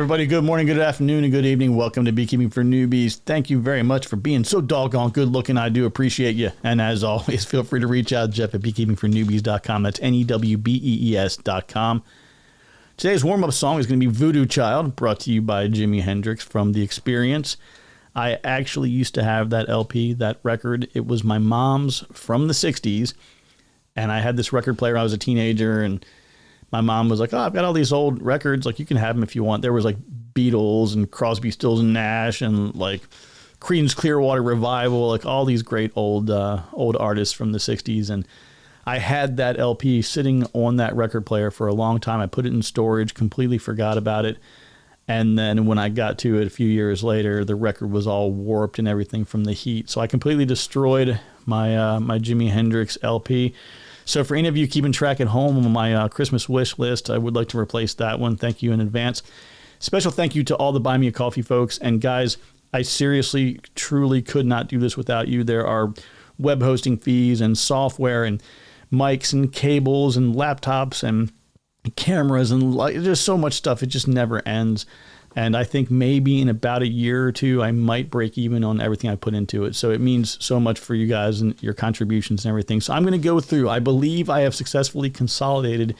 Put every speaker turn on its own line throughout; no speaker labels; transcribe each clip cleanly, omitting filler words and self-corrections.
everybody. Good morning, good afternoon, and good evening. Welcome to Beekeeping for Newbees. Thank you very much for being so doggone good looking. I do appreciate you. And as always, feel free to reach out to Jeff at beekeepingfornewbees.com. That's NEWBEES.com. Today's warm-up song is going to be Voodoo Child, brought to you by Jimi Hendrix from The Experience. I actually used to have that LP, that record. It was my mom's from the 60s. And I had this record player when I was a teenager, and my mom was like, oh, I've got all these old records. Like, you can have them if you want. There was like Beatles and Crosby, Stills and Nash and like Creedence Clearwater Revival, like all these great old artists from the 60s. And I had that LP sitting on that record player for a long time. I put it in storage, completely forgot about it. And then when I got to it a few years later, the record was all warped and everything from the heat. So I completely destroyed my my Jimi Hendrix LP. So for any of you keeping track at home on my Christmas wish list, I would like to replace that one. Thank you in advance. Special thank you to all the Buy Me a Coffee folks. And guys, I seriously, truly could not do this without you. There are web hosting fees and software and mics and cables and laptops and cameras and just so much stuff. It just never ends. And I think maybe in about a year or two, I might break even on everything I put into it. So it means so much for you guys and your contributions and everything. So I'm going to go through. I believe I have successfully consolidated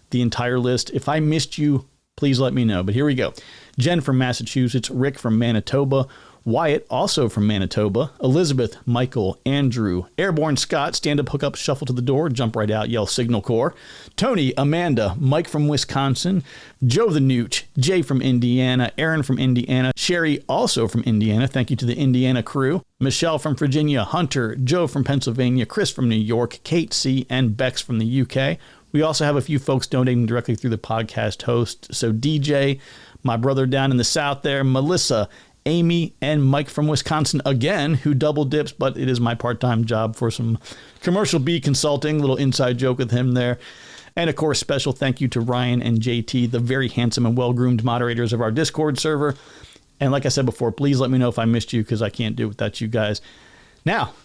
the entire list. If I missed you, please let me know. But here we go. Jen from Massachusetts, Rick from Manitoba, Wyatt, also from Manitoba, Elizabeth, Michael, Andrew, Airborne Scott, stand up, hook up, shuffle to the door, jump right out, yell Signal Corps, Tony, Amanda, Mike from Wisconsin, Joe the Nooch, Jay from Indiana, Aaron from Indiana, Sherry, also from Indiana, thank you to the Indiana crew, Michelle from Virginia, Hunter, Joe from Pennsylvania, Chris from New York, Kate C., and Bex from the UK. We also have a few folks donating directly through the podcast host. So DJ, my brother down in the south there, Melissa, Amy, and Mike from Wisconsin again, who double dips, but it is my part-time job for some commercial bee consulting. Little inside joke with him there. And of course, special thank you to Ryan and JT, the very handsome and well-groomed moderators of our Discord server. And like I said before, please let me know if I missed you, because I can't do it without you guys. Now,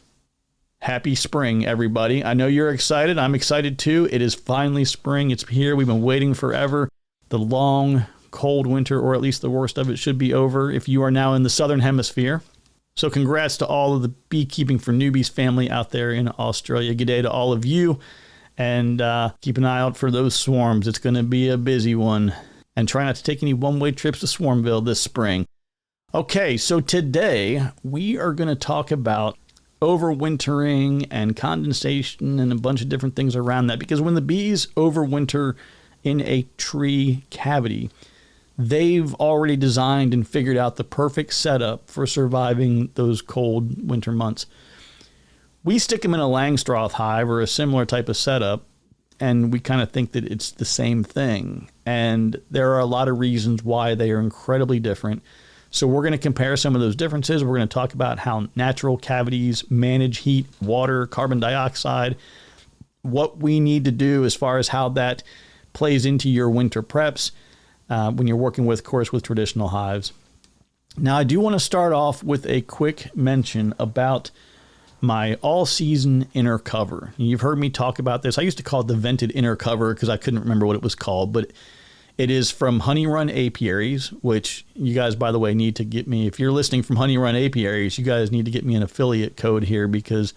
happy spring, everybody. I know you're excited. I'm excited too. It is finally spring. It's here. We've been waiting forever. The long, cold winter, or at least the worst of it, should be over if you are now in the southern hemisphere. So congrats to all of the Beekeeping for Newbies family out there in Australia. Good day to all of you. And keep an eye out for those swarms. It's going to be a busy one. And try not to take any one-way trips to Swarmville this spring. Okay, so today we are going to talk about overwintering and condensation and a bunch of different things around that. Because when the bees overwinter in a tree cavity, they've already designed and figured out the perfect setup for surviving those cold winter months. We stick them in a Langstroth hive or a similar type of setup, and we kind of think that it's the same thing. And there are a lot of reasons why they are incredibly different. So we're going to compare some of those differences. We're going to talk about how natural cavities manage heat, water, carbon dioxide, what we need to do as far as how that plays into your winter preps when you're working with, of course, with traditional hives. Now, I do want to start off with a quick mention about my all-season inner cover. You've heard me talk about this. I used to call it the vented inner cover because I couldn't remember what it was called, but it is from Honey Run Apiaries, which you guys, by the way, need to get me. If you're listening from Honey Run Apiaries, you guys need to get me an affiliate code here, because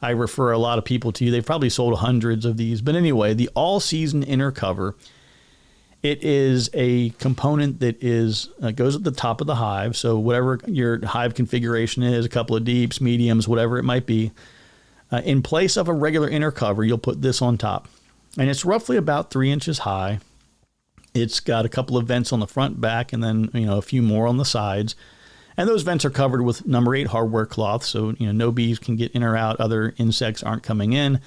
I refer a lot of people to you. They've probably sold hundreds of these. But anyway, the all-season inner cover, it is a component that is goes at the top of the hive. So whatever your hive configuration is, a couple of deeps, mediums, whatever it might be, in place of a regular inner cover, you'll put this on top. And it's roughly about 3 inches high. It's got a couple of vents on the front, back, and then a few more on the sides. And those vents are covered with number 8 hardware cloth, so no bees can get in or out. Other insects aren't coming in.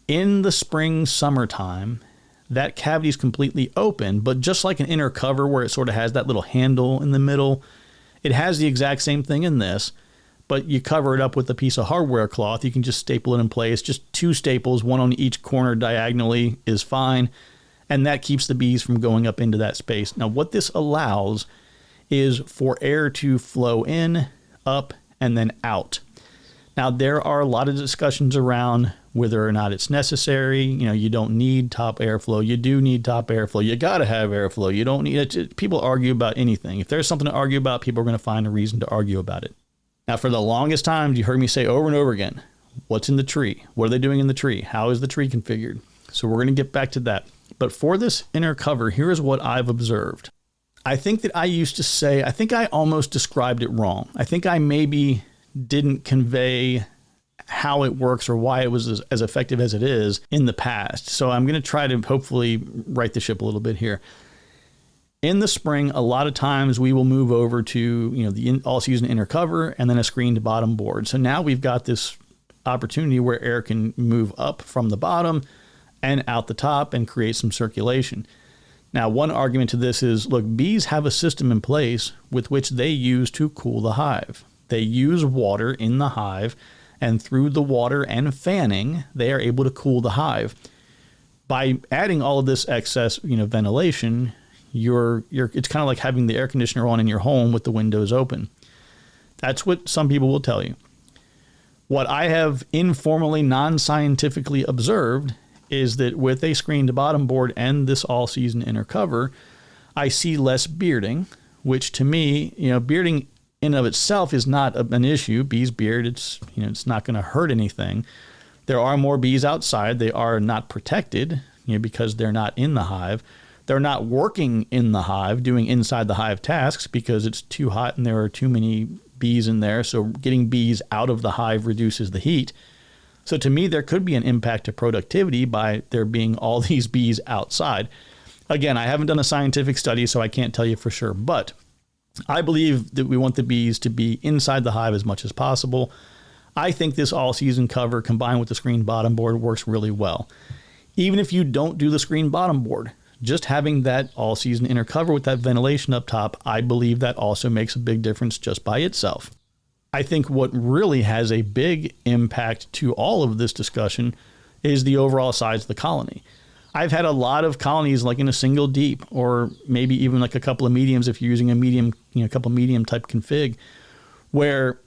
In the spring, summertime, that cavity is completely open, but just like an inner cover where it sort of has that little handle in the middle, it has the exact same thing in this, but you cover it up with a piece of hardware cloth. You can just staple it in place. Just 2 staples, one on each corner diagonally, is fine, and that keeps the bees from going up into that space. Now, what this allows is for air to flow in, up, and then out. Now, there are a lot of discussions around whether or not it's necessary. You know, you don't need top airflow. You do need top airflow. You got to have airflow. You don't need it. People argue about anything. If there's something to argue about, people are going to find a reason to argue about it. Now, for the longest time, you heard me say over and over again, what's in the tree? What are they doing in the tree? How is the tree configured? So we're going to get back to that. But for this inner cover, here's what I've observed. I think that I used to say, I think I almost described it wrong. I think I maybe didn't convey how it works or why it was as effective as it is in the past. So I'm going to try to hopefully right the ship a little bit here. In the spring, a lot of times we will move over to, you know, the all-season inner cover and then a screened bottom board. So now we've got this opportunity where air can move up from the bottom and out the top and create some circulation. Now, one argument to this is, look, bees have a system in place with which they use to cool the hive. They use water in the hive, and through the water and fanning, they are able to cool the hive. By adding all of this excess, you know, ventilation, it's kind of like having the air conditioner on in your home with the windows open. That's what some people will tell you. What I have informally, non-scientifically observed is that with a screened bottom board and this all-season inner cover, I see less bearding, which to me, you know, bearding in of itself is not an issue. Bees beard, it's not going to hurt anything. There are more bees outside. They are not protected, you know, because they're not in the hive. They're not working in the hive, doing inside the hive tasks because it's too hot and there are too many bees in there. So getting bees out of the hive reduces the heat. So to me, there could be an impact to productivity by there being all these bees outside. Again, I haven't done a scientific study, so I can't tell you for sure, but I believe that we want the bees to be inside the hive as much as possible. I think this all-season cover combined with the screen bottom board works really well. Even if you don't do the screen bottom board, just having that all-season inner cover with that ventilation up top, I believe that also makes a big difference just by itself. I think what really has a big impact to all of this discussion is the overall size of the colony. I've had a lot of colonies like in a single deep, or maybe even like a couple of mediums if you're using a medium, you know, a couple of medium type config, where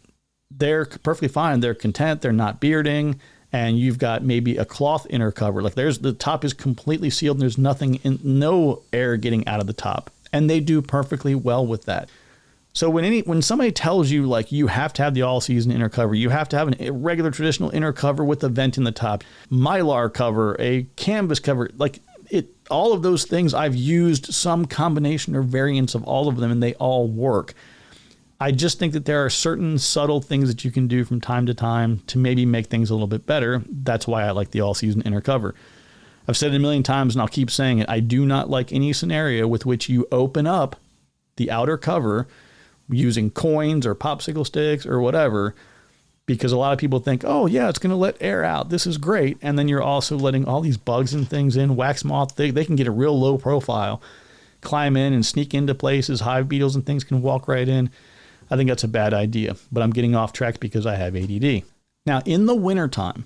they're perfectly fine. They're content. They're not bearding. And you've got maybe a cloth inner cover. Like the top is completely sealed and there's no air getting out of the top. And they do perfectly well with that. So when somebody tells you like you have to have the all-season inner cover, you have to have a regular traditional inner cover with a vent in the top, mylar cover, a canvas cover, like all of those things, I've used some combination or variants of all of them and they all work. I just think that there are certain subtle things that you can do from time to time to maybe make things a little bit better. That's why I like the all-season inner cover. I've said it a million times and I'll keep saying it. I do not like any scenario with which you open up the outer cover using coins or popsicle sticks or whatever, because a lot of people think, oh yeah, it's going to let air out. This is great. And then you're also letting all these bugs and things in, wax moth, they can get a real low profile, climb in and sneak into places. Hive beetles and things can walk right in. I think that's a bad idea, but I'm getting off track because I have ADD. Now in the wintertime,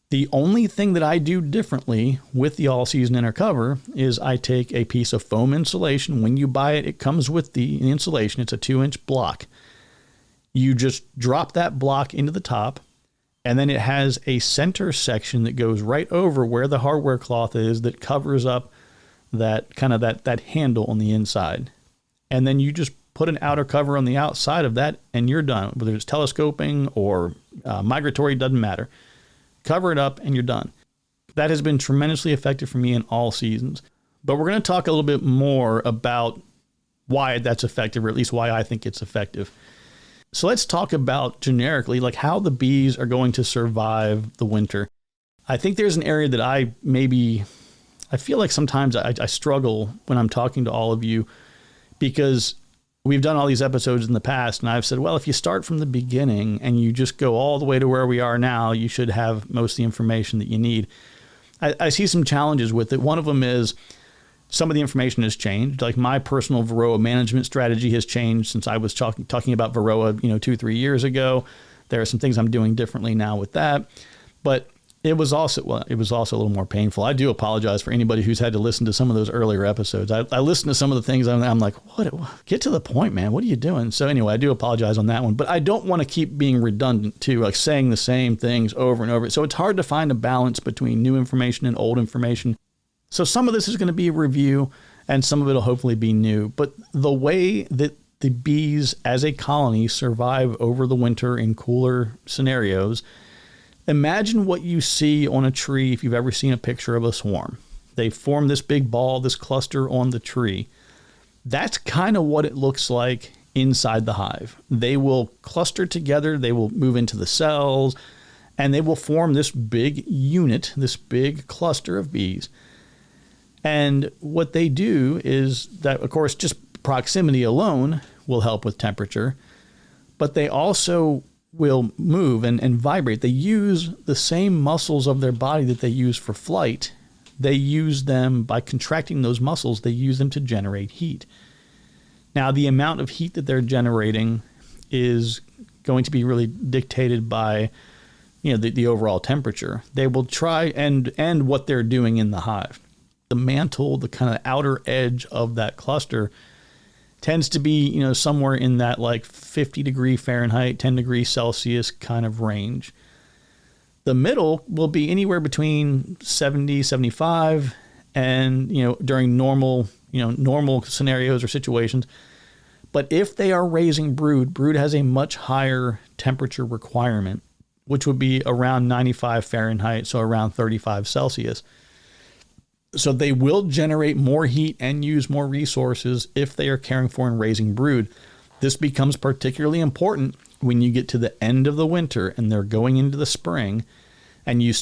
the only thing that I do differently with the all-season inner cover is I take a piece of foam insulation. When you buy it, it comes with the insulation. It's a 2-inch block. You just drop that block into the top, and then it has a center section that goes right over where the hardware cloth is that covers up that kind of that handle on the inside. And then you just put an outer cover on the outside of that, and you're done. Whether it's telescoping or migratory, doesn't matter. Cover it up and you're done. That has been tremendously effective for me in all seasons. But we're going to talk a little bit more about why that's effective, or at least why I think it's effective. So let's talk about generically, like how the bees are going to survive the winter. I think there's an area that I feel like sometimes I struggle when I'm talking to all of you, because we've done all these episodes in the past, and I've said, well, if you start from the beginning and you just go all the way to where we are now, you should have most of the information that you need. I see some challenges with it. One of them is some of the information has changed. Like my personal Varroa management strategy has changed since I was talking about Varroa, 2-3 years ago. There are some things I'm doing differently now with that. But It was also a little more painful. I do apologize for anybody who's had to listen to some of those earlier episodes. I listened to some of the things and I'm like, what? Get to the point, man. What are you doing? So anyway, I do apologize on that one, but I don't want to keep being redundant too, like saying the same things over and over. So it's hard to find a balance between new information and old information. So some of this is going to be a review and some of it will hopefully be new, but the way that the bees as a colony survive over the winter in cooler scenarios. Imagine what you see on a tree if you've ever seen a picture of a swarm. They form this big ball, this cluster on the tree. That's kind of what it looks like inside the hive. They will cluster together, they will move into the cells, and they will form this big unit, this big cluster of bees. And what they do is that, of course, just proximity alone will help with temperature, but they also will move and vibrate. They use the same muscles of their body that they use for flight. They use them by contracting those muscles. They use them to generate heat. Now, the amount of heat that they're generating is going to be really dictated by, the overall temperature. They will try and what they're doing in the hive. The mantle, the kind of outer edge of that cluster, tends to be, somewhere in that like 50 degree Fahrenheit, 10 degrees Celsius kind of range. The middle will be anywhere between 70, 75, and, during normal scenarios or situations. But if they are raising brood has a much higher temperature requirement, which would be around 95 Fahrenheit, so around 35 Celsius. So they will generate more heat and use more resources if they are caring for and raising brood. This becomes particularly important when you get to the end of the winter and they're going into the spring and it's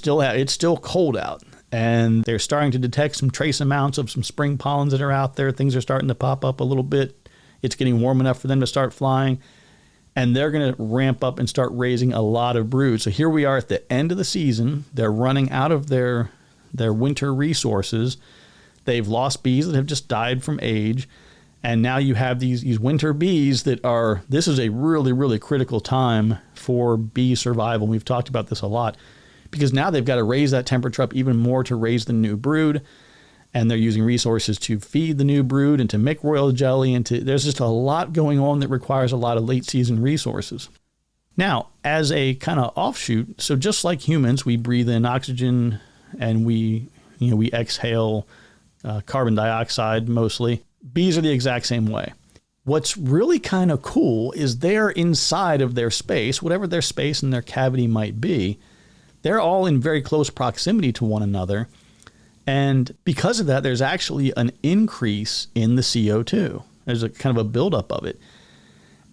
still cold out and they're starting to detect some trace amounts of some spring pollens that are out there. Things are starting to pop up a little bit. It's getting warm enough for them to start flying and they're going to ramp up and start raising a lot of brood. So here we are at the end of the season. They're running out of their winter resources. They've lost bees that have just died from age. And now you have these winter bees this is a really, really critical time for bee survival. We've talked about this a lot because now they've got to raise that temperature up even more to raise the new brood. And they're using resources to feed the new brood and to make royal jelly. There's just a lot going on that requires a lot of late season resources. Now, as a kind of offshoot, so just like humans, we breathe in oxygen and we exhale carbon dioxide mostly. Bees are the exact same way. What's really kind of cool is they're inside of their space, whatever their space and their cavity might be. They're all in very close proximity to one another. And because of that, there's actually an increase in the CO2. There's a kind of a buildup of it.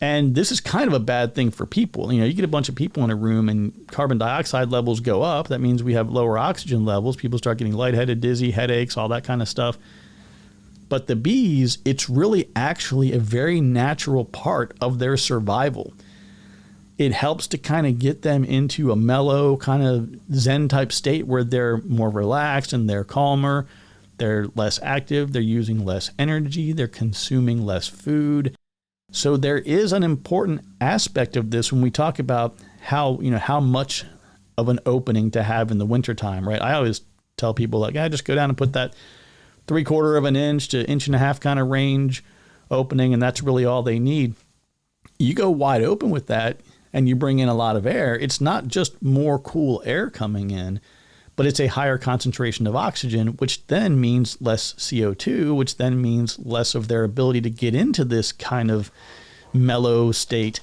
And this is kind of a bad thing for people. You get a bunch of people in a room and carbon dioxide levels go up. That means we have lower oxygen levels. People start getting lightheaded, dizzy, headaches, all that kind of stuff. But the bees, it's really actually a very natural part of their survival. It helps to kind of get them into a mellow kind of Zen type state where they're more relaxed and they're calmer. They're less active. They're using less energy. They're consuming less food. So there is an important aspect of this when we talk about how much of an opening to have in the wintertime, right? I always tell people just go down and put that 3/4 of an inch to 1.5 inch kind of range opening, and that's really all they need. You go wide open with that and you bring in a lot of air. It's not just more cool air coming in, but it's a higher concentration of oxygen, which then means less CO2, which then means less of their ability to get into this kind of mellow state.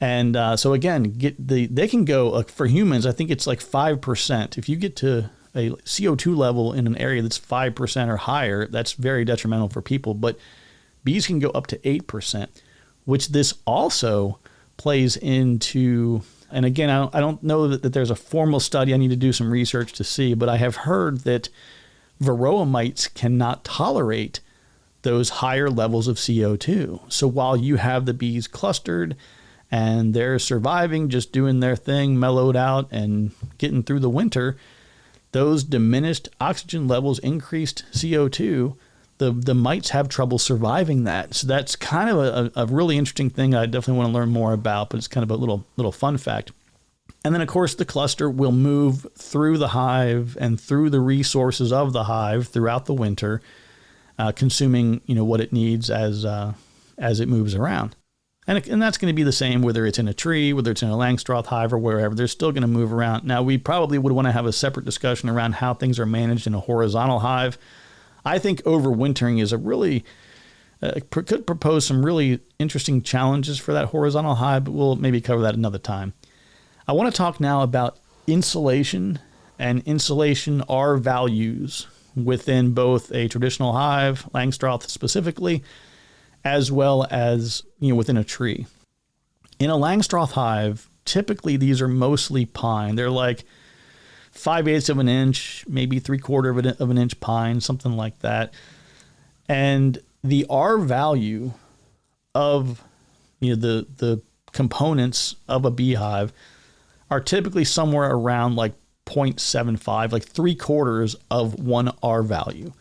And so again, they can go, for humans, I think it's like 5%. If you get to a CO2 level in an area that's 5% or higher, that's very detrimental for people. But bees can go up to 8%, which this also plays into. And again, I don't know that there's a formal study. I need to do some research to see, but I have heard that varroa mites cannot tolerate those higher levels of CO2. So while you have the bees clustered and they're surviving, just doing their thing, mellowed out and getting through the winter, those diminished oxygen levels, increased CO2, the mites have trouble surviving that. So that's kind of a really interesting thing I definitely want to learn more about, but it's kind of a little fun fact. And then, of course, the cluster will move through the hive and through the resources of the hive throughout the winter, consuming, what it needs as it moves around. And that's going to be the same whether it's in a tree, whether it's in a Langstroth hive or wherever. They're still going to move around. Now, we probably would want to have a separate discussion around how things are managed in a horizontal hive. I think overwintering is a really could propose some really interesting challenges for that horizontal hive, but we'll maybe cover that another time. I want to talk now about insulation and insulation R values within both a traditional hive, Langstroth specifically, as well as within a tree. In a Langstroth hive, typically these are mostly pine. They're like 5/8 of an inch, maybe 3/4 of an inch pine, something like that. And the R value of the components of a beehive are typically somewhere around like 0.75, like 3/4 of one R value.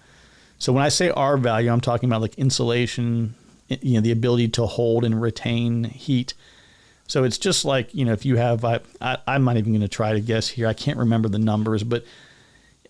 So when I say R value, I'm talking about like insulation, the ability to hold and retain heat. So it's just like, if you have, I'm not even going to try to guess here. I can't remember the numbers, but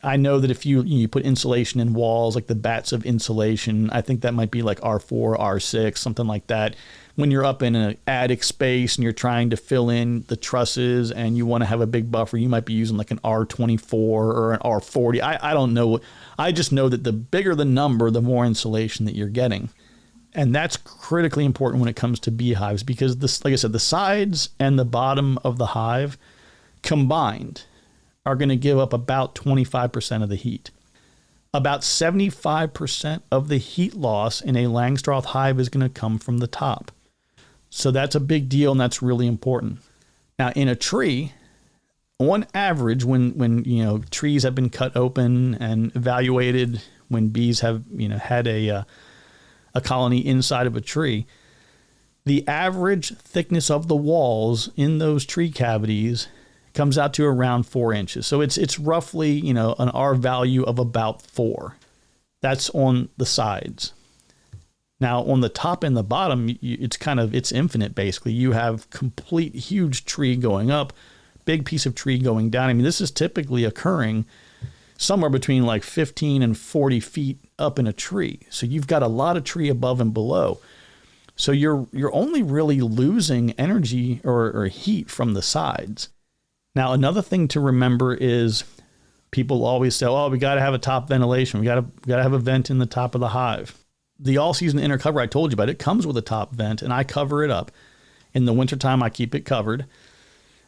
I know that if you put insulation in walls, like the bats of insulation, I think that might be like R4, R6, something like that. When you're up in an attic space and you're trying to fill in the trusses and you want to have a big buffer, you might be using like an R24 or an R40. I don't know. I just know that the bigger the number, the more insulation that you're getting. And that's critically important when it comes to beehives because, like I said, the sides and the bottom of the hive combined are going to give up about 25% of the heat. About 75% of the heat loss in a Langstroth hive is going to come from the top. So that's a big deal, and that's really important. Now, in a tree, on average, when trees have been cut open and evaluated, when bees have had a colony inside of a tree, the average thickness of the walls in those tree cavities comes out to around 4 inches. So it's roughly, an R value of about 4. That's on the sides. Now on the top and the bottom, it's infinite basically. You have complete huge tree going up, big piece of tree going down. I mean, this is typically occurring somewhere between like 15 and 40 feet up in a tree. So you've got a lot of tree above and below. So you're only really losing energy or heat from the sides. Now, another thing to remember is people always say, oh, we got to have a top ventilation. We got to have a vent in the top of the hive. The all-season inner cover I told you about, it comes with a top vent, and I cover it up. In the wintertime, I keep it covered.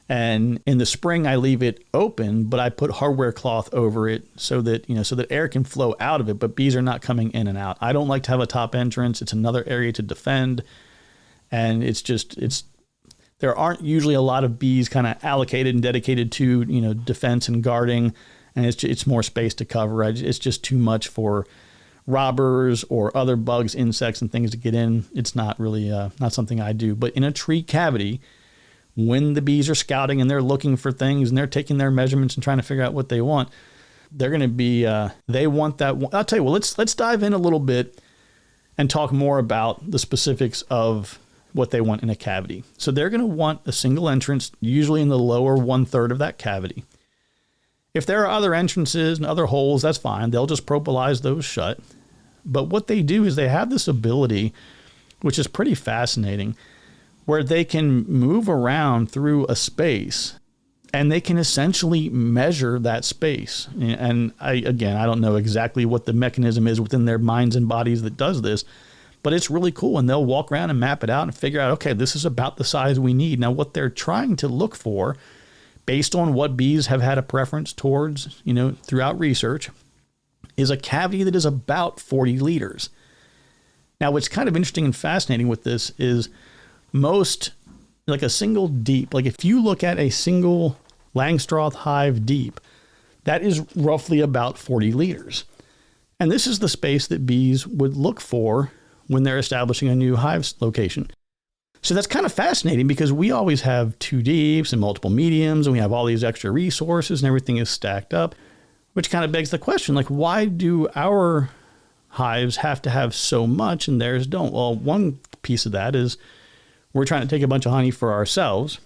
And in the spring, I leave it open, but I put hardware cloth over it so that air can flow out of it, but bees are not coming in and out. I don't like to have a top entrance. It's another area to defend. And there aren't usually a lot of bees kind of allocated and dedicated to, defense and guarding. And it's more space to cover. It's just too much for robbers or other bugs, insects, and things to get in. It's not really, not something I do. But in a tree cavity, when the bees are scouting and they're looking for things and they're taking their measurements and trying to figure out what they want, they're going to be, they want that. I'll tell you what, let's dive in a little bit and talk more about the specifics of what they want in a cavity. So they're going to want a single entrance, usually in the lower 1/3 of that cavity. If there are other entrances and other holes, that's fine. They'll just propolize those shut. But what they do is they have this ability, which is pretty fascinating, where they can move around through a space and they can essentially measure that space. And I don't know exactly what the mechanism is within their minds and bodies that does this, but it's really cool. And they'll walk around and map it out and figure out, okay, this is about the size we need. Now, what they're trying to look for, based on what bees have had a preference towards, throughout research, is a cavity that is about 40 liters. Now, what's kind of interesting and fascinating with this is most, like a single deep, like if you look at a single Langstroth hive deep, that is roughly about 40 liters. And this is the space that bees would look for when they're establishing a new hive location. So that's kind of fascinating because we always have 2 deeps and multiple mediums, and we have all these extra resources and everything is stacked up, which kind of begs the question, like, why do our hives have to have so much and theirs don't? Well, one piece of that is we're trying to take a bunch of honey for ourselves.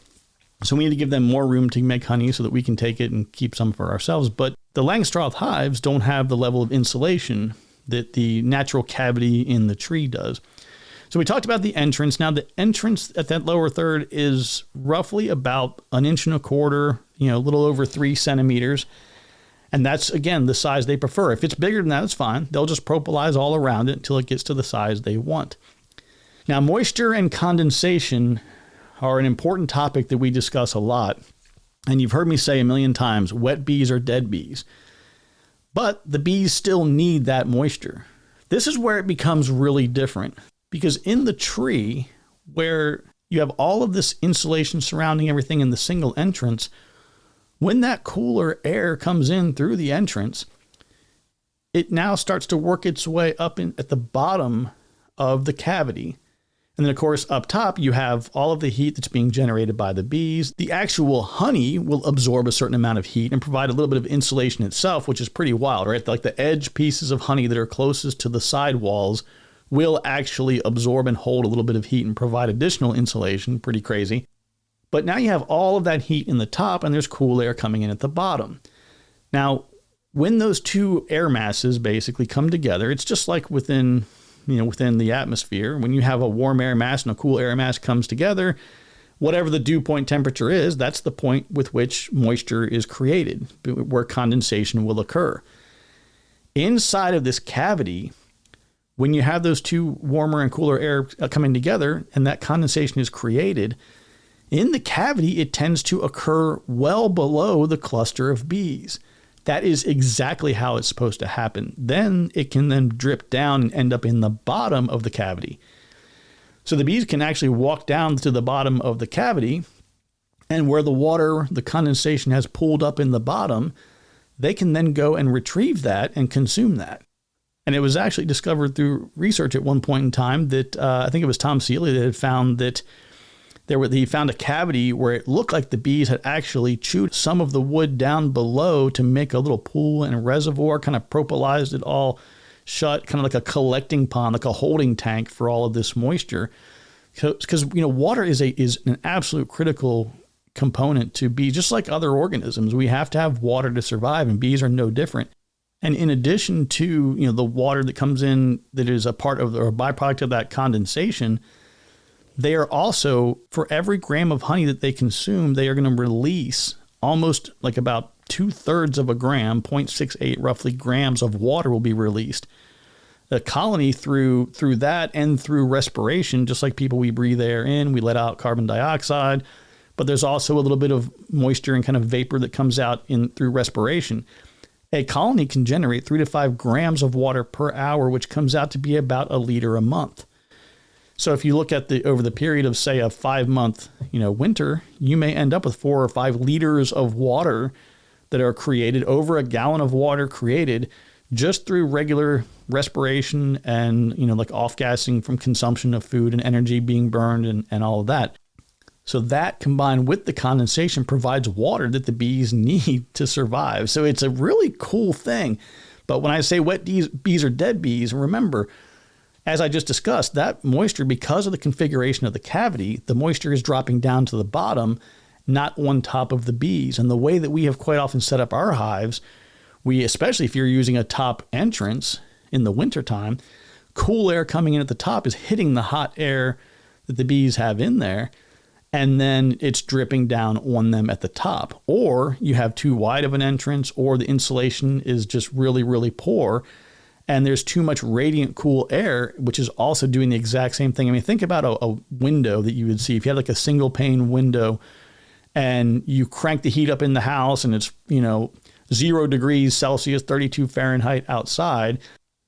So we need to give them more room to make honey so that we can take it and keep some for ourselves. But the Langstroth hives don't have the level of insulation that the natural cavity in the tree does. So we talked about the entrance. Now the entrance at that lower third is roughly about 1.25 inches, a little over 3 centimeters. And that's, again, the size they prefer. If it's bigger than that, it's fine. They'll just propolize all around it until it gets to the size they want. Now, moisture and condensation are an important topic that we discuss a lot. And you've heard me say a million times, wet bees are dead bees. But the bees still need that moisture. This is where it becomes really different. Because in the tree, where you have all of this insulation surrounding everything in the single entrance, when that cooler air comes in through the entrance, it now starts to work its way up at the bottom of the cavity. And then, of course, up top, you have all of the heat that's being generated by the bees. The actual honey will absorb a certain amount of heat and provide a little bit of insulation itself, which is pretty wild, right? Like the edge pieces of honey that are closest to the side walls will actually absorb and hold a little bit of heat and provide additional insulation. Pretty crazy. But now you have all of that heat in the top and there's cool air coming in at the bottom. Now, when those two air masses basically come together, it's just like within the atmosphere. When you have a warm air mass and a cool air mass comes together, whatever the dew point temperature is, that's the point with which moisture is created, where condensation will occur. Inside of this cavity, when you have those two warmer and cooler air coming together and that condensation is created, in the cavity, it tends to occur well below the cluster of bees. That is exactly how it's supposed to happen. Then it can then drip down and end up in the bottom of the cavity. So the bees can actually walk down to the bottom of the cavity, and where the water, the condensation has pooled up in the bottom, they can then go and retrieve that and consume that. And it was actually discovered through research at one point in time that I think it was Tom Seeley that had found that he found a cavity where it looked like the bees had actually chewed some of the wood down below to make a little pool and a reservoir, kind of propolized it all shut, kind of like a collecting pond, like a holding tank for all of this moisture. Because water is an absolute critical component to bees, just like other organisms. We have to have water to survive, and bees are no different. And in addition to the water that comes in that is a part of or a byproduct of that condensation, they are also, for every gram of honey that they consume, they are going to release almost like about 2/3 of a gram, 0.68 roughly grams of water will be released. The colony through that and through respiration, just like people, we breathe air in, we let out carbon dioxide, but there's also a little bit of moisture and kind of vapor that comes out through respiration. A colony can generate 3 to 5 grams of water per hour, which comes out to be about 1 liter a month. So if you look at over the period of, say, a 5-month, winter, you may end up with 4 or 5 liters of water that are created, over 1 gallon of water created just through regular respiration and, like off-gassing from consumption of food and energy being burned and all of that. So that combined with the condensation provides water that the bees need to survive. So it's a really cool thing. But when I say wet bees are dead bees, remember, as I just discussed, that moisture, because of the configuration of the cavity, the moisture is dropping down to the bottom, not on top of the bees. And the way that we have quite often set up our hives, especially if you're using a top entrance in the wintertime, cool air coming in at the top is hitting the hot air that the bees have in there, and then it's dripping down on them at the top. Or you have too wide of an entrance, or the insulation is just really, really poor, and there's too much radiant cool air, which is also doing the exact same thing. I mean, think about a window that you would see. If you had like a single pane window and you crank the heat up in the house and it's, 0 degrees Celsius, 32 Fahrenheit outside,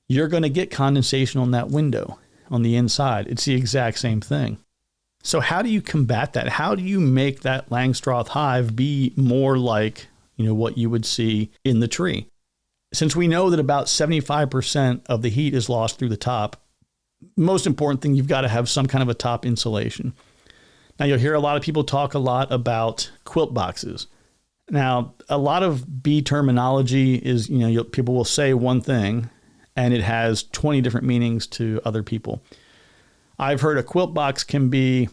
you're going to get condensation on that window on the inside. It's the exact same thing. So how do you combat that? How do you make that Langstroth hive be more like, what you would see in the tree? Since we know that about 75% of the heat is lost through the top, most important thing, you've got to have some kind of a top insulation. Now, you'll hear a lot of people talk a lot about quilt boxes. Now, a lot of bee terminology is, people will say one thing and it has 20 different meanings to other people. I've heard a quilt box can be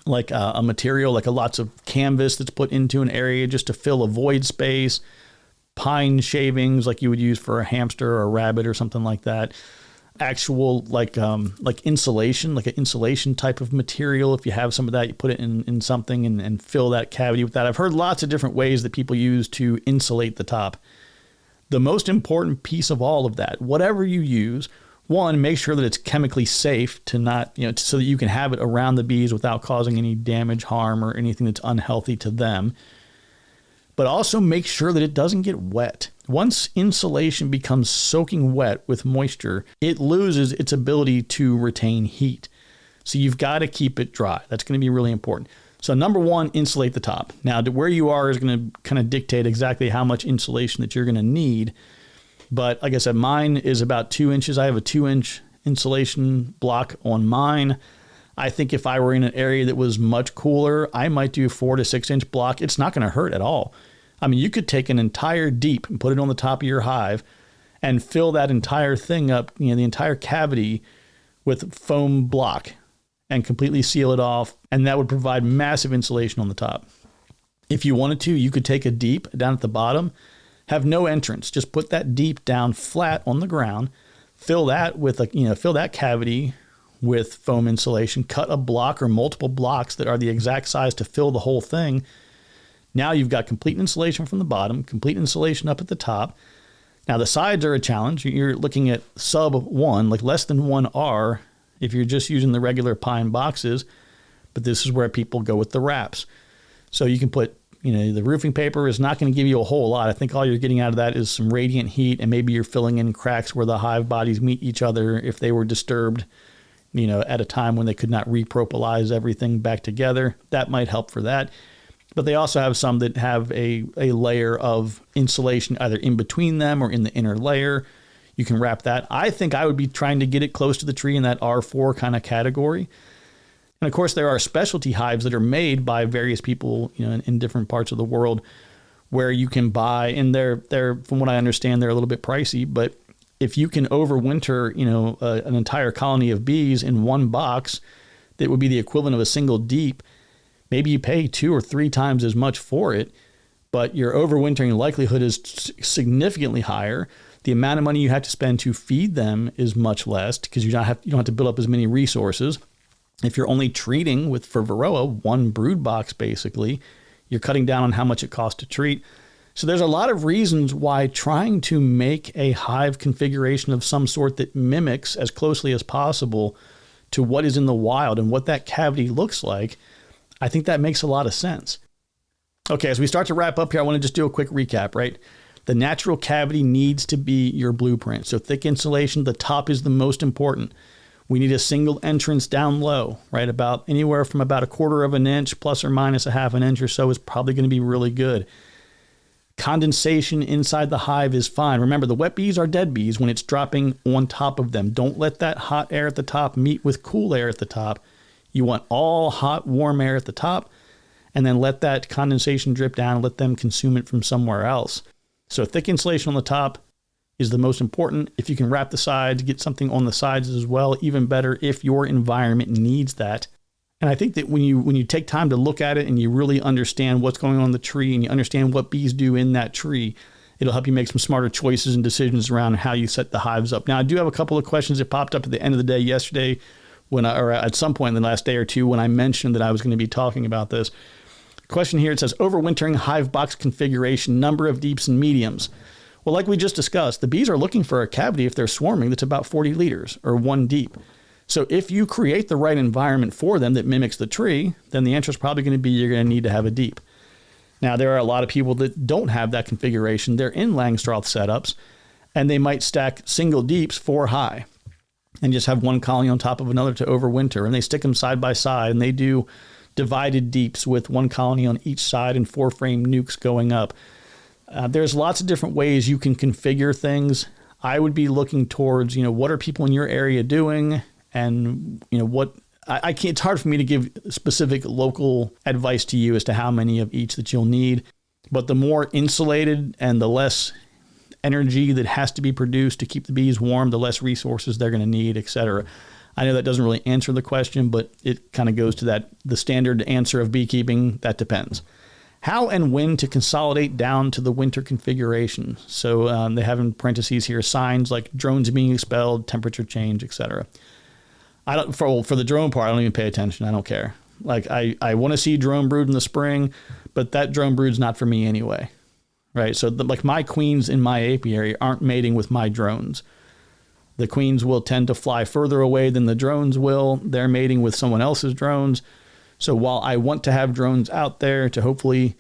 like a material, like a lots of canvas that's put into an area just to fill a void space. Pine shavings like you would use for a hamster or a rabbit or something like that. Actual like insulation, like an insulation type of material. If you have some of that, you put it in something and fill that cavity with that. I've heard lots of different ways that people use to insulate the top. The most important piece of all of that, whatever you use, one, make sure that it's chemically safe to not, so that you can have it around the bees without causing any damage, harm, or anything that's unhealthy to them. But also make sure that it doesn't get wet. Once insulation becomes soaking wet with moisture, it loses its ability to retain heat. So you've got to keep it dry. That's going to be really important. So number one, insulate the top. Now, where you are is going to kind of dictate exactly how much insulation that you're going to need. But like I said, mine is about 2 inches. I have a 2-inch insulation block on mine. I think if I were in an area that was much cooler, I might do a 4 to 6 inch block. It's not going to hurt at all. I mean, you could take an entire deep and put it on the top of your hive and fill that entire thing up, the entire cavity with foam block and completely seal it off. And that would provide massive insulation on the top. If you wanted to, you could take a deep down at the bottom, have no entrance, just put that deep down flat on the ground, fill that with fill that cavity with foam insulation, cut a block or multiple blocks that are the exact size to fill the whole thing. Now you've got complete insulation from the bottom, complete insulation up at the top. Now the sides are a challenge. You're looking at sub 1, like less than 1 R if you're just using the regular pine boxes, but this is where people go with the wraps. So you can put, the roofing paper is not going to give you a whole lot. I think all you're getting out of that is some radiant heat, and maybe you're filling in cracks where the hive bodies meet each other if they were disturbed, at a time when they could not repropylize everything back together. That might help for that. But they also have some that have a layer of insulation either in between them or in the inner layer. You can wrap that. I think I would be trying to get it close to the tree in that R4 kind of category. And of course, there are specialty hives that are made by various people, in different parts of the world where you can buy, and they're from what I understand, they're a little bit pricey, but if you can overwinter, an entire colony of bees in one box, that would be the equivalent of a single deep. Maybe you pay 2 or 3 times as much for it, but your overwintering likelihood is significantly higher. The amount of money you have to spend to feed them is much less because you don't have to build up as many resources. If you're only treating for Varroa, 1 brood box, basically, you're cutting down on how much it costs to treat. So there's a lot of reasons why trying to make a hive configuration of some sort that mimics as closely as possible to what is in the wild and what that cavity looks like, I think that makes a lot of sense. Okay, as we start to wrap up here, I want to just do a quick recap, right? The natural cavity needs to be your blueprint. So thick insulation, the top is the most important. We need a single entrance down low, right? About anywhere from about 1/4 of an inch plus or minus 1/2 an inch or so is probably going to be really good. Condensation inside the hive is fine. Remember, the wet bees are dead bees when it's dropping on top of them. Don't let that hot air at the top meet with cool air at the top. You want all hot, warm air at the top, and then let that condensation drip down and let them consume it from somewhere else. So thick insulation on the top is the most important. If you can wrap the sides, get something on the sides as well, even better if your environment needs that. And I think that when you take time to look at it and you really understand what's going on in the tree and you understand what bees do in that tree, it'll help you make some smarter choices and decisions around how you set the hives up. Now, I do have a couple of questions that popped up at the end of the day yesterday, or at some point in the last day or two when I mentioned that I was going to be talking about this. Question here, it says, overwintering hive box configuration, number of deeps and mediums. Well, like we just discussed, the bees are looking for a cavity if they're swarming that's about 40 liters or 1 deep. So if you create the right environment for them that mimics the tree, then the answer is probably going to be you're going to need to have a deep. Now, there are a lot of people that don't have that configuration. They're in Langstroth setups, and they might stack single deeps 4 high and just have one colony on top of another to overwinter. And they stick them side by side, and they do divided deeps with 1 colony on each side and 4 frame nukes going up. There's lots of different ways you can configure things. I would be looking towards, what are people in your area doing? And, I can't, it's hard for me to give specific local advice to you as to how many of each that you'll need. But the more insulated and the less energy that has to be produced to keep the bees warm, the less resources they're going to need, etc. I know that doesn't really answer the question, but it kind of goes to the standard answer of beekeeping. That depends. How and when to consolidate down to the winter configuration. So they have in parentheses here signs like drones being expelled, temperature change, etc. For the drone part, I don't even pay attention. I don't care. Like I want to see drone brood in the spring, but that drone brood's not for me anyway, right? So like my queens in my apiary aren't mating with my drones. The queens will tend to fly further away than the drones will. They're mating with someone else's drones. So while I want to have drones out there to hopefully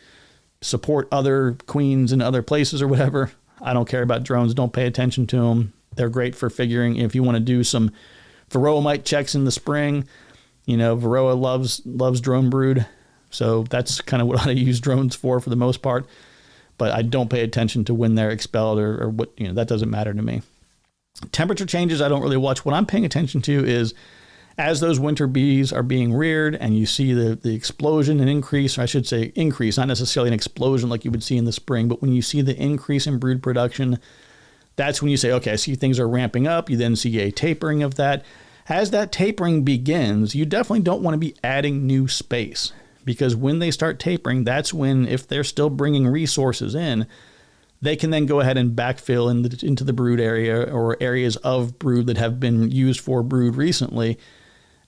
support other queens in other places or whatever, I don't care about drones. Don't pay attention to them. They're great for figuring if you want to do some varroa mite checks in the spring. You know, varroa loves drone brood. So that's kind of what I use drones for the most part. But I don't pay attention to when they're expelled or what, that doesn't matter to me. Temperature changes, I don't really watch. What I'm paying attention to is as those winter bees are being reared and you see the explosion and increase, or I should say increase, not necessarily an explosion like you would see in the spring, but when you see the increase in brood production, that's when you say, okay, I see things are ramping up. You then see a tapering of that. As that tapering begins, you definitely don't want to be adding new space, because when they start tapering, that's when, if they're still bringing resources in, they can then go ahead and backfill into the brood area or areas of brood that have been used for brood recently.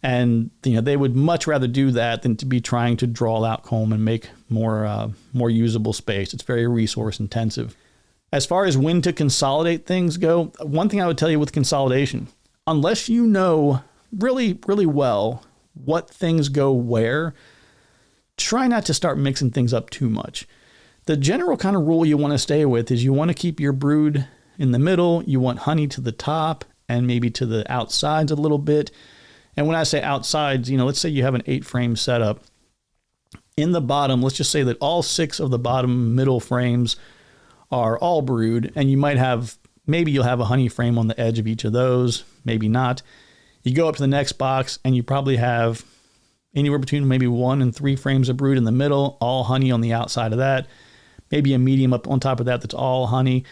And they would much rather do that than to be trying to draw out comb and make more usable space. It's very resource intensive. As far as when to consolidate things go, one thing I would tell you with consolidation, unless you know really, really well what things go where, try not to start mixing things up too much. The general kind of rule you want to stay with is you want to keep your brood in the middle. You want honey to the top and maybe to the outsides a little bit. And when I say outsides, let's say you have an 8-frame setup. In the bottom, let's just say that all 6 of the bottom middle frames are all brood, and you might have, maybe you'll have a honey frame on the edge of each of those, maybe not. You go up to the next box and you probably have anywhere between maybe 1 and 3 frames of brood in the middle, all honey on the outside of that. Maybe a medium up on top of that that's all honey.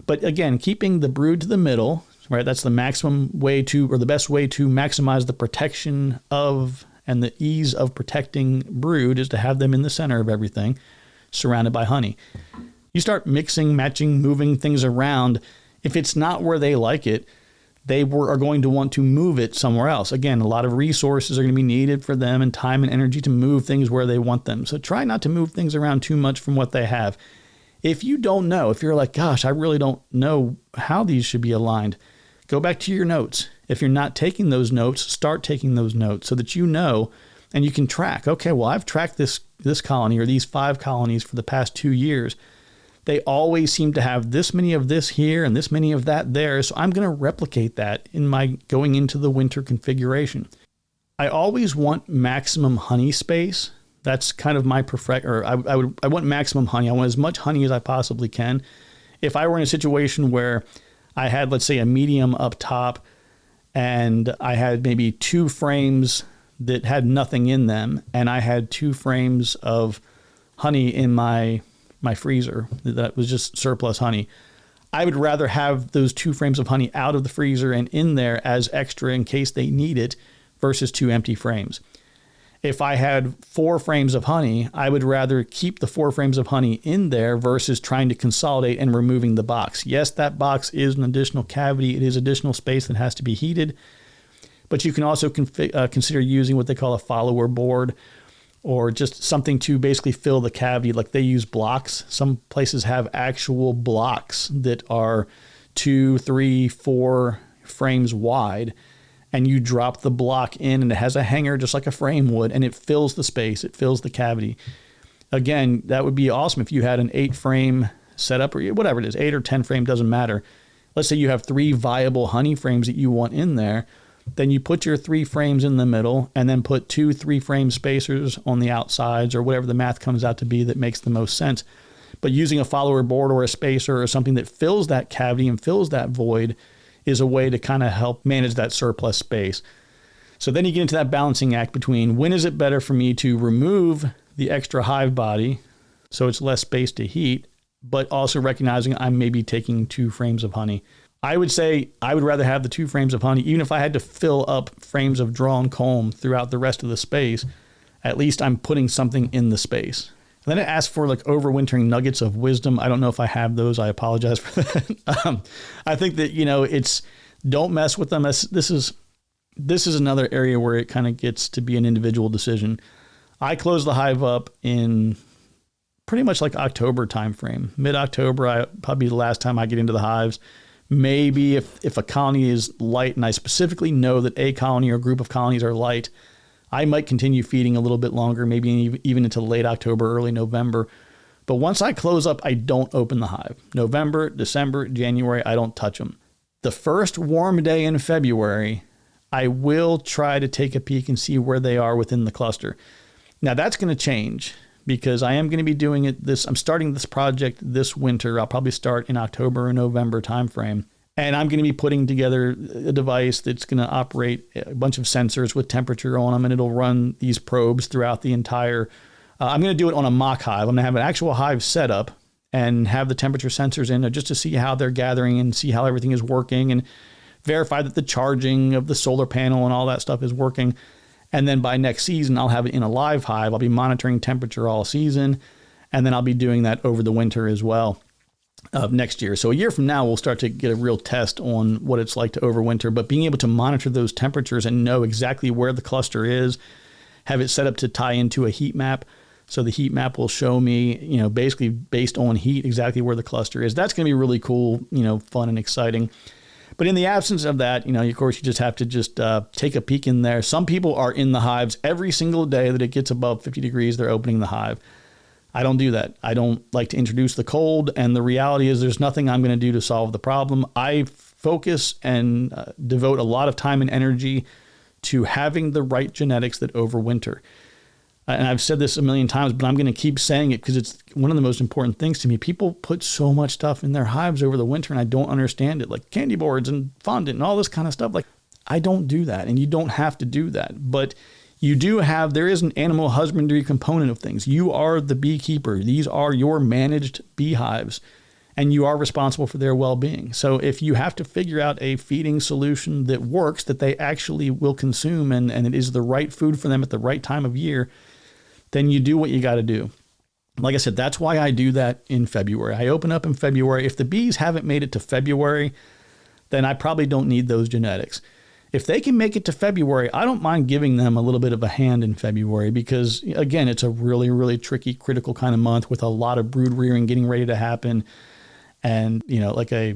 But again, keeping the brood to the middle, right? That's the maximum way to, or the best way to maximize the protection of and the ease of protecting brood is to have them in the center of everything, surrounded by honey. You start mixing, matching, moving things around. If it's not where they like it, are going to want to move it somewhere else. Again, a lot of resources are going to be needed for them and time and energy to move things where they want them. So try not to move things around too much from what they have. If you don't know, if you're like, gosh, I really don't know how these should be aligned, go back to your notes. If you're not taking those notes, start taking those notes so that you know and you can track. Okay, well, I've tracked this colony or these 5 colonies for the past 2 years. They always seem to have this many of this here and this many of that there. So I'm going to replicate that in my going into the winter configuration. I always want maximum honey space. That's kind of my I want maximum honey. I want as much honey as I possibly can. If I were in a situation where I had, let's say, a medium up top and I had maybe 2 frames that had nothing in them and I had 2 frames of honey in my freezer that was just surplus honey, I would rather have those 2 frames of honey out of the freezer and in there as extra in case they need it versus 2 empty frames. If I had 4 frames of honey, I would rather keep the 4 frames of honey in there versus trying to consolidate and removing the box. Yes, that box is an additional cavity. It is additional space that has to be heated, but you can also consider using what they call a follower board, or just something to basically fill the cavity. Like they use blocks. Some places have actual blocks that are 2, 3, 4 frames wide, and you drop the block in and it has a hanger just like a frame would, and it fills the space, it fills the cavity. Again, that would be awesome if you had an 8-frame setup or whatever it is, 8 or 10 frame, doesn't matter. Let's say you have 3 viable honey frames that you want in there. Then you put your 3 frames in the middle and then put 2 3-frame spacers on the outsides or whatever the math comes out to be that makes the most sense. But using a follower board or a spacer or something that fills that cavity and fills that void is a way to kind of help manage that surplus space. So then you get into that balancing act between when is it better for me to remove the extra hive body so it's less space to heat, but also recognizing I'm maybe taking 2 frames of honey. I would say I would rather have the 2 frames of honey, even if I had to fill up frames of drawn comb throughout the rest of the space. At least I'm putting something in the space. And then it asks for like overwintering nuggets of wisdom. I don't know if I have those. I apologize for that. I think that, it's don't mess with them. This is another area where it kind of gets to be an individual decision. I close the hive up in pretty much like October timeframe. Mid-October, probably the last time I get into the hives. Maybe if a colony is light and I specifically know that a colony or group of colonies are light, I might continue feeding a little bit longer, maybe even into late October, early November. But once I close up, I don't open the hive. November, December, January, I don't touch them. The first warm day in February, I will try to take a peek and see where they are within the cluster. Now that's going to change because I am going to be doing I'm starting this project this winter. I'll probably start in October or November timeframe. And I'm going to be putting together a device that's going to operate a bunch of sensors with temperature on them, and it'll run these probes throughout the entire. I'm going to do it on a mock hive. I'm going to have an actual hive set up and have the temperature sensors in there just to see how they're gathering and see how everything is working and verify that the charging of the solar panel and all that stuff is working. And then by next season, I'll have it in a live hive. I'll be monitoring temperature all season, and then I'll be doing that over the winter as well. Of next year. So a year from now, we'll start to get a real test on what it's like to overwinter, but being able to monitor those temperatures and know exactly where the cluster is, have it set up to tie into a heat map. So the heat map will show me, basically based on heat, exactly where the cluster is. That's going to be really cool, fun and exciting. But in the absence of that, of course, you just have to take a peek in there. Some people are in the hives every single day that it gets above 50 degrees, they're opening the hive. I don't do that. I don't like to introduce the cold, and the reality is there's nothing I'm going to do to solve the problem. I focus and devote a lot of time and energy to having the right genetics that overwinter. And I've said this a million times, but I'm going to keep saying it because it's one of the most important things to me. People put so much stuff in their hives over the winter, and I don't understand it, like candy boards and fondant and all this kind of stuff. Like, I don't do that, and you don't have to do that. But there is an animal husbandry component of things. You are the beekeeper. These are your managed beehives, and you are responsible for their well-being. So if you have to figure out a feeding solution that works, that they actually will consume, and it is the right food for them at the right time of year, then you do what you got to do. Like I said, that's why I do that in February. I open up in February. If the bees haven't made it to February, then I probably don't need those genetics. If they can make it to February, I don't mind giving them a little bit of a hand in February because, again, it's a really, really tricky, critical kind of month with a lot of brood rearing getting ready to happen. And, like a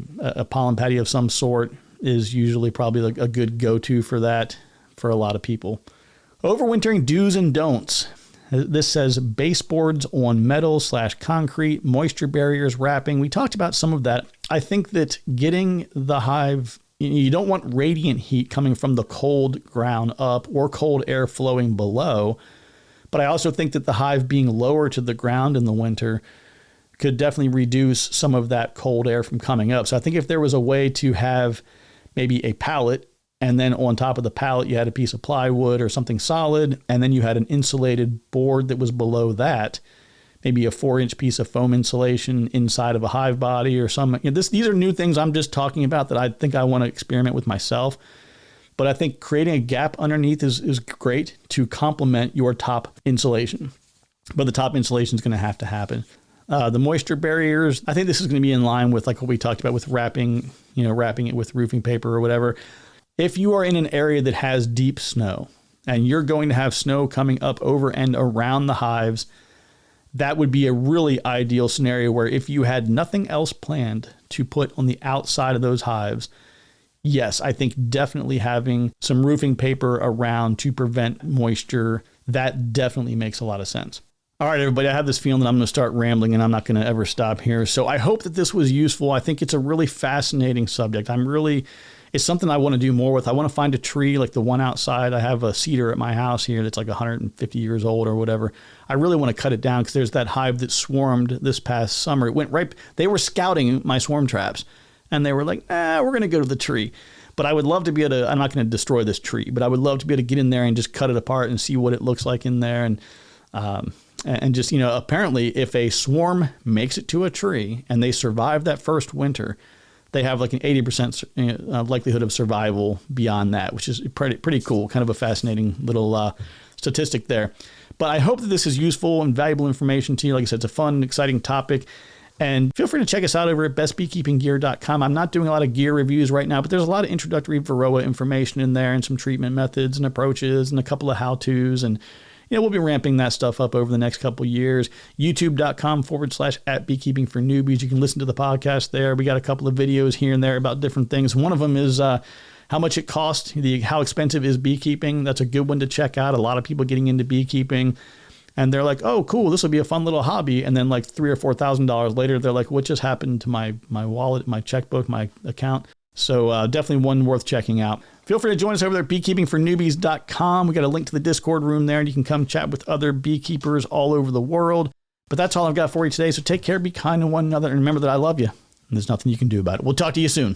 pollen patty of some sort is usually probably like a good go-to for that for a lot of people. Overwintering do's and don'ts. This says baseboards on metal/concrete, moisture barriers, wrapping. We talked about some of that. I think that getting the hive, you don't want radiant heat coming from the cold ground up or cold air flowing below. But I also think that the hive being lower to the ground in the winter could definitely reduce some of that cold air from coming up. So I think if there was a way to have maybe a pallet, and then on top of the pallet, you had a piece of plywood or something solid, and then you had an insulated board that was below that, maybe a 4-inch piece of foam insulation inside of a hive body or something. These are new things I'm just talking about that I think I want to experiment with myself. But I think creating a gap underneath is great to complement your top insulation. But the top insulation is going to have to happen. The moisture barriers, I think this is going to be in line with like what we talked about with wrapping it with roofing paper or whatever. If you are in an area that has deep snow and you're going to have snow coming up over and around the hives, that would be a really ideal scenario where if you had nothing else planned to put on the outside of those hives, yes, I think definitely having some roofing paper around to prevent moisture, that definitely makes a lot of sense. All right, everybody, I have this feeling that I'm going to start rambling and I'm not going to ever stop here. So I hope that this was useful. I think it's a really fascinating subject. It's something I want to do more with. I want to find a tree like the one outside. I have a cedar at my house here that's like 150 years old or whatever. I really want to cut it down because there's that hive that swarmed this past summer. It went right. They were scouting my swarm traps and they were like, we're going to go to the tree. But I would love to be able to, I'm not going to destroy this tree, but I would love to be able to get in there and just cut it apart and see what it looks like in there. And just, apparently if a swarm makes it to a tree and they survive that first winter, they have like an 80% likelihood of survival beyond that, which is pretty cool. Kind of a fascinating little statistic there. But I hope that this is useful and valuable information to you. Like I said, it's a fun, exciting topic. And feel free to check us out over at bestbeekeepinggear.com. I'm not doing a lot of gear reviews right now, but there's a lot of introductory Varroa information in there and some treatment methods and approaches and a couple of how-tos. And, we'll be ramping that stuff up over the next couple of years. YouTube.com/@beekeeping for newbies. You can listen to the podcast there. We got a couple of videos here and there about different things. One of them is how much it costs, how expensive is beekeeping. That's a good one to check out. A lot of people getting into beekeeping. And they're like, oh, cool, this will be a fun little hobby. And then like $3,000 or $4,000 later, they're like, what just happened to my wallet, my checkbook, my account? So definitely one worth checking out. Feel free to join us over there at beekeepingfornewbies.com. We got a link to the Discord room there, and you can come chat with other beekeepers all over the world. But that's all I've got for you today. So take care, be kind to one another, and remember that I love you. And there's nothing you can do about it. We'll talk to you soon.